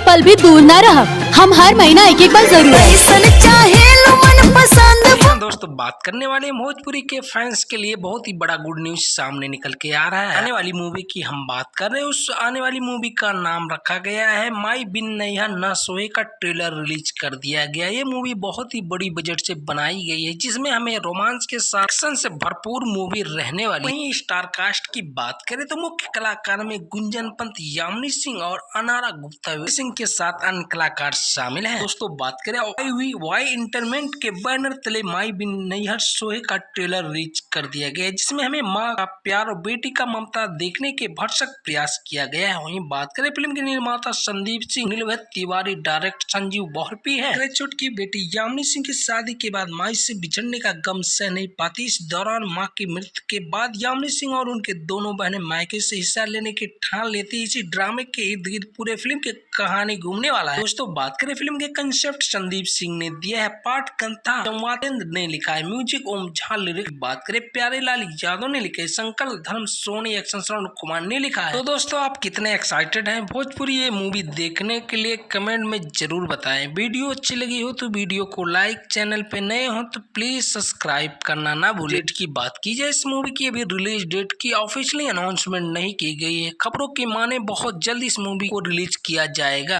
पल भी दूर ना रहा। हम हर महीना एक एक बार जरूर दोस्तों बात करने वाले भोजपुरी के फैंस के लिए बहुत ही बड़ा गुड न्यूज सामने निकल के आ रहा है। आने वाली मूवी की हम बात कर रहे हैं। उस आने वाली मूवी का नाम रखा गया है माई बिन नैया न सोए का ट्रेलर रिलीज कर दिया गया। ये मूवी बहुत ही बड़ी बजट से बनाई गई है, जिसमें हमें रोमांस के साथ एक्शन से भरपूर मूवी रहने वाली। वहीं स्टार कास्ट की बात करें तो मुख्य कलाकार में गुंजन पंत, यामिनी सिंह और अनारा गुप्ता सिंह के साथ अन्य कलाकार शामिल हैं। दोस्तों बात करें वाई इंटरटेनमेंट के बैनर तले माई बिन नैया सोए का ट्रेलर रिलीज कर दिया गया है, जिसमें हमें माँ का प्यार और बेटी का ममता देखने के भरसक प्रयास किया गया है। वहीं बात करें फिल्म के निर्माता संदीप सिंह, नीलभद्र तिवारी, डायरेक्टर संजीव बहरपी है। छोटी बेटी यामिनी सिंह की शादी के बाद माई से बिछड़ने का गम सह नहीं पाती। इस दौरान मां की मृत्यु के बाद यामिनी सिंह और उनके दोनों बहनें मायके से हिस्सा लेने की ठान लेती। इसी ड्रामे के इर्द गिर्द पूरे फिल्म की कहानी घूमने वाला है। दोस्तों बात करें फिल्म के कंसेप्ट संदीप सिंह ने दिया है, पाठ कंथा संवादेंद्र ने लिखा है, म्यूजिक ओम झा, लिरिक्स बात करें प्यारे लाल यादव ने लिखे, संकल्प धर्म सोनी, एक्शन श्रवण कुमार ने लिखा है। तो दोस्तों आप कितने एक्साइटेड हैं भोजपुरी ये मूवी देखने के लिए कमेंट में जरूर बताएं। वीडियो अच्छी लगी हो तो वीडियो को लाइक, चैनल पे नए हो तो प्लीज सब्सक्राइब करना ना भूलें। डेट की बात की जाए, इस मूवी की अभी रिलीज डेट की ऑफिशियली अनाउंसमेंट नहीं की गई है। खबरों की माने बहुत जल्द इस मूवी को रिलीज किया जाएगा।